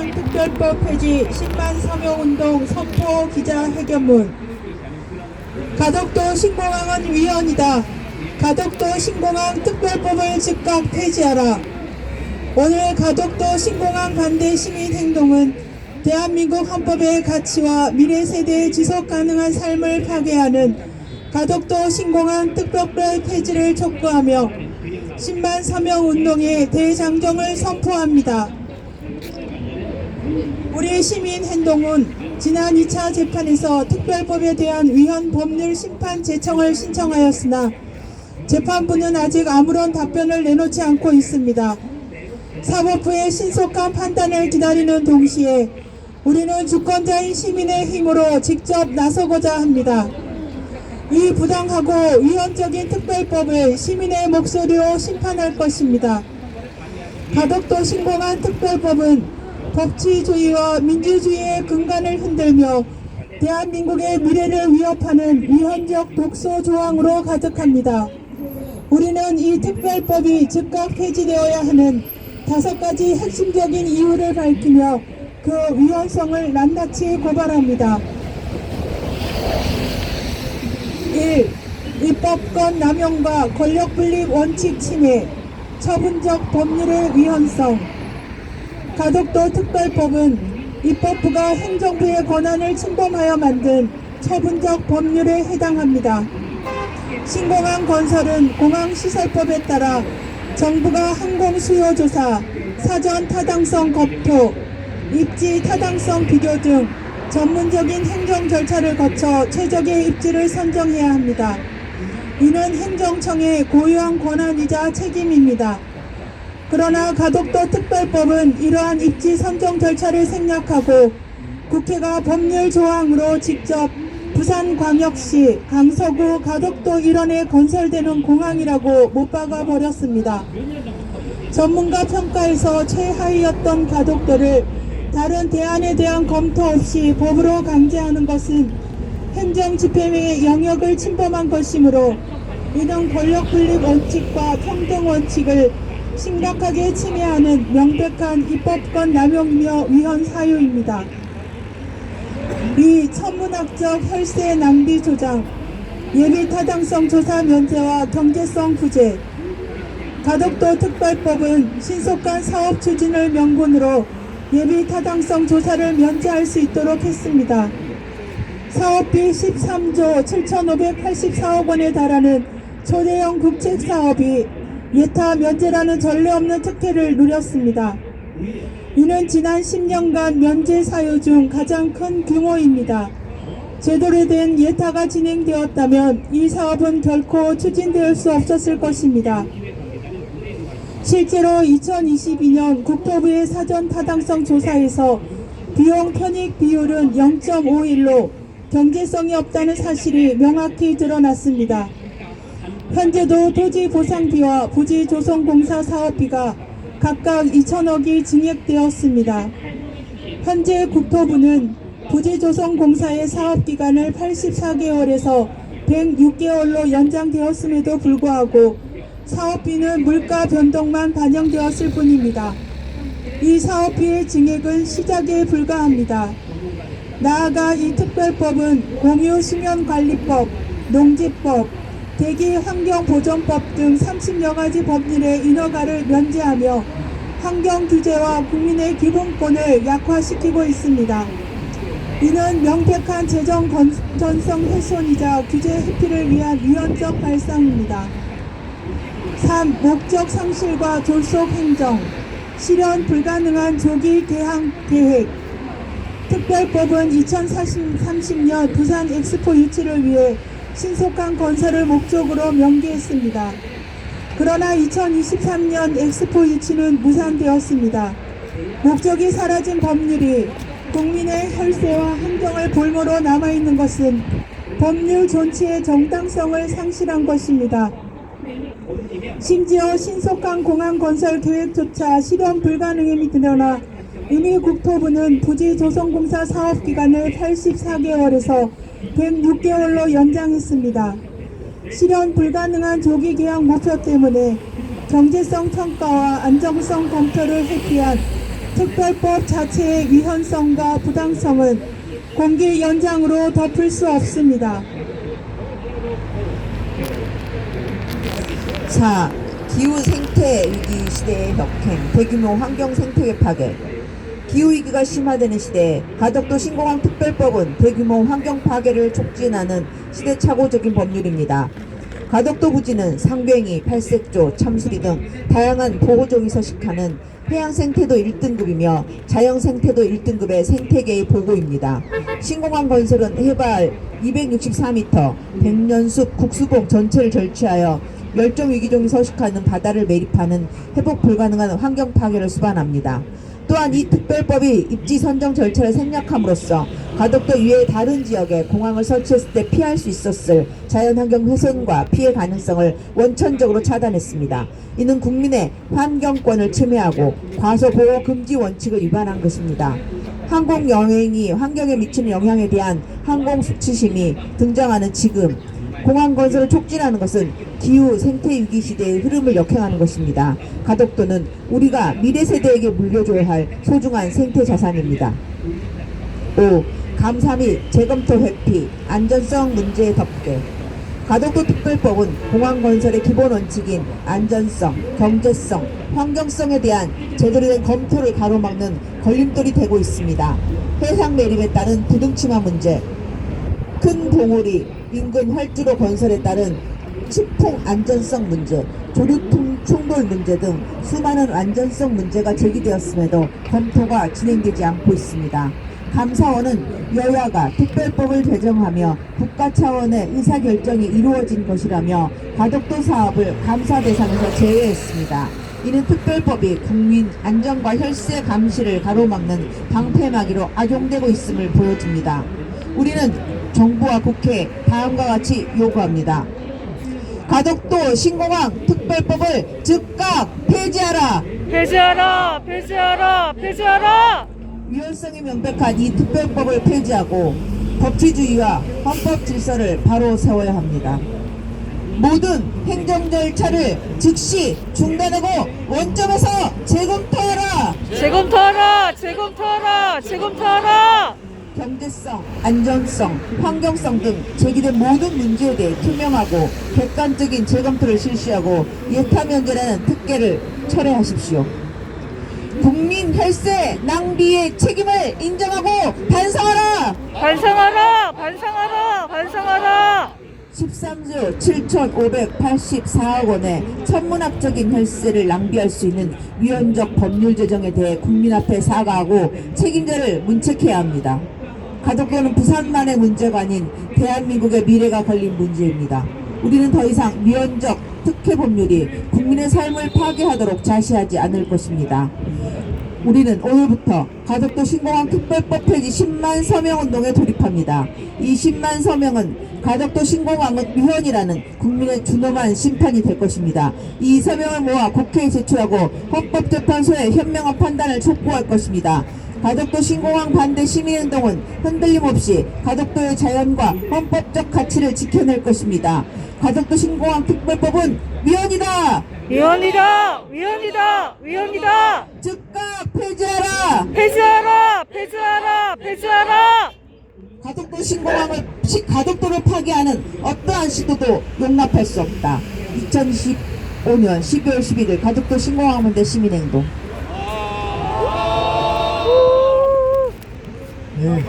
신공항 특별법 폐지 10만 서명운동 선포 기자회견문. 가덕도 신공항은 위헌이다. 가덕도 신공항 특별법을 즉각 폐지하라. 오늘 가덕도 신공항 반대 시민행동은 대한민국 헌법의 가치와 미래 세대의 지속 가능한 삶을 파괴하는 가덕도 신공항 특별법 폐지를 촉구하며 10만 서명 운동의 대장정을 선포합니다. 우리 시민행동은 지난 2차 재판에서 특별법에 대한 위헌 법률 심판 제청을 신청하였으나 재판부는 아직 아무런 답변을 내놓지 않고 있습니다. 사법부의 신속한 판단을 기다리는 동시에 우리는 주권자인 시민의 힘으로 직접 나서고자 합니다. 이 부당하고 위헌적인 특별법을 시민의 목소리로 심판할 것입니다. 가덕도 신공항 특별법은 법치주의와 민주주의의 근간을 흔들며 대한민국의 미래를 위협하는 위헌적 독소 조항으로 가득합니다. 우리는 이 특별법이 즉각 폐지되어야 하는 5가지 핵심적인 이유를 밝히며 그 위헌성을 낱낱이 고발합니다. 1. 입법권 남용과 권력분립 원칙 침해, 처분적 법률의 위헌성. 가덕도 특별법은 입법부가 행정부의 권한을 침범하여 만든 처분적 법률에 해당합니다. 신공항 건설은 공항시설법에 따라 정부가 항공수요조사, 사전 타당성 검토, 입지 타당성 비교 등 전문적인 행정 절차를 거쳐 최적의 입지를 선정해야 합니다. 이는 행정청의 고유한 권한이자 책임입니다. 그러나 가덕도 특별법은 이러한 입지 선정 절차를 생략하고 국회가 법률 조항으로 직접 부산광역시 강서구 가덕도 일원에 건설되는 공항이라고 못 박아 버렸습니다. 전문가 평가에서 최하위였던 가덕도를 다른 대안에 대한 검토 없이 법으로 강제하는 것은 행정집행의 영역을 침범한 것이므로 이는 권력분립 원칙과 평등 원칙을 심각하게 침해하는 명백한 입법권 남용이며 위헌 사유입니다. 2. 천문학적 혈세 낭비 조장, 예비 타당성 조사 면제와 경제성 부재. 가덕도 특별법은 신속한 사업 추진을 명분으로 예비 타당성 조사를 면제할 수 있도록 했습니다. 사업비 13조 7,584억 원에 달하는 초대형 국책 사업이 예타 면제라는 전례 없는 특혜를 누렸습니다. 이는 지난 10년간 면제 사유 중 가장 큰 규모입니다. 제대로 된 예타가 진행되었다면 이 사업은 결코 추진될 수 없었을 것입니다. 실제로 2022년 국토부의 사전 타당성 조사에서 비용 편익 비율은 0.51로 경제성이 없다는 사실이 명확히 드러났습니다. 현재도 토지 보상비와 부지 조성공사 사업비가 각각 2천억이 증액되었습니다. 현재 국토부는 부지 조성공사의 사업기간을 84개월에서 106개월로 연장되었음에도 불구하고 사업비는 물가 변동만 반영되었을 뿐입니다. 이 사업비의 증액은 시작에 불과합니다. 나아가 이 특별법은 공유수면관리법, 농지법, 대기환경보전법 등 30여 가지 법률의 인허가를 면제하며 환경규제와 국민의 기본권을 약화시키고 있습니다. 이는 명백한 재정 건전성 훼손이자 규제 회피를 위한 위헌적 발상입니다. 3. 목적 상실과 졸속 행정, 실현 불가능한 조기 개항 계획. 특별법은 2030년 부산 엑스포 유치를 위해 신속한 건설을 목적으로 명기했습니다. 그러나 2023년 엑스포 유치는 무산되었습니다. 목적이 사라진 법률이 국민의 혈세와 행정을 볼모로 남아있는 것은 법률 존치의 정당성을 상실한 것입니다. 심지어 신속한 공항 건설 계획조차 실현 불가능임이 드러나 이미 국토부는 부지 조성공사 사업기간을 84개월에서 106개월로 연장했습니다. 실현 불가능한 조기 계약 목표 때문에 경제성 평가와 안정성 검토를 회피한 특별법 자체의 위헌성과 부당성은 공개 연장으로 덮을 수 없습니다. 자, 기후 생태 위기 시대의 벽행, 대규모 환경 생태계 파괴. 기후 위기가 심화되는 시대에 가덕도 신공항 특별법은 대규모 환경 파괴를 촉진하는 시대착오적인 법률입니다. 가덕도 부지는 상뱅이, 팔색조, 참수리 등 다양한 보호종이 서식하는 해양 생태도 1등급이며 자연 생태도 1등급의 생태계의 보고입니다. 신공항 건설은 해발 264m, 백년숲 국수봉 전체를 절취하여 멸종 위기종이 서식하는 바다를 매립하는 회복 불가능한 환경 파괴를 수반합니다. 또한 이 특별법이 입지 선정 절차를 생략함으로써 가덕도 이외의 다른 지역에 공항을 설치했을 때 피할 수 있었을 자연환경 훼손과 피해 가능성을 원천적으로 차단했습니다. 이는 국민의 환경권을 침해하고 과소보호 금지 원칙을 위반한 것입니다. 항공여행이 환경에 미치는 영향에 대한 항공수치심이 등장하는 지금 공항 건설을 촉진하는 것은 기후 생태 위기 시대의 흐름을 역행하는 것입니다. 가덕도는 우리가 미래 세대에게 물려줘야 할 소중한 생태 자산입니다. 5. 감사 및 재검토 회피, 안전성 문제의 덮개. 가덕도 특별법은 공항 건설의 기본 원칙인 안전성, 경제성, 환경성에 대한 제대로 된 검토를 가로막는 걸림돌이 되고 있습니다. 해상 매립에 따른 부등치마 문제, 큰 봉우리, 인근 활주로 건설에 따른 치풍 안전성 문제, 조류통 충돌 문제 등 수많은 안전성 문제가 제기되었음에도 검토가 진행되지 않고 있습니다. 감사원은 여야가 특별법을 제정하며 국가 차원의 의사결정이 이루어진 것이라며 가덕도 사업을 감사 대상에서 제외했습니다. 이는 특별법이 국민 안전과 혈세 감시를 가로막는 방패막이로 악용되고 있음을 보여줍니다. 우리는 정부와 국회에 다음과 같이 요구합니다. 가덕도 신공항 특별법을 즉각 폐지하라! 폐지하라! 폐지하라! 폐지하라! 위헌성이 명백한 이 특별법을 폐지하고 법치주의와 헌법 질서를 바로 세워야 합니다. 모든 행정 절차를 즉시 중단하고 원점에서 재검토하라! 재검토하라! 재검토하라! 재검토하라! 경제성, 안전성, 환경성 등 제기된 모든 문제에 대해 투명하고 객관적인 재검토를 실시하고 예타면전에는 특혜를 철회하십시오. 국민 혈세 낭비의 책임을 인정하고 반성하라! 반성하라! 반성하라! 반성하라! 13조 7,584억 원의 천문학적인 혈세를 낭비할 수 있는 위헌적 법률 제정에 대해 국민 앞에 사과하고 책임자를 문책해야 합니다. 가덕도는 부산만의 문제가 아닌 대한민국의 미래가 걸린 문제입니다. 우리는 더 이상 위헌적 특혜 법률이 국민의 삶을 파괴하도록 자시하지 않을 것입니다. 우리는 오늘부터 가덕도 신공항 특별법 폐지 10만 서명 운동에 돌입합니다. 이 10만 서명은 가덕도 신공항은 위헌이라는 국민의 준엄한 심판이 될 것입니다. 이 서명을 모아 국회에 제출하고 헌법재판소의 현명한 판단을 촉구할 것입니다. 가덕도 신공항 반대 시민운동은 흔들림 없이 가덕도의 자연과 헌법적 가치를 지켜낼 것입니다. 가덕도 신공항 특별법은 위헌이다! 위헌이다! 위헌이다! 위헌이다! 즉각 폐지하라! 폐지하라! 폐지하라! 폐지하라! 가덕도 가덕도를 파괴하는 어떠한 시도도 용납할 수 없다. 2015년 12월 11일 가덕도 신공항 반대 시민행동. 네.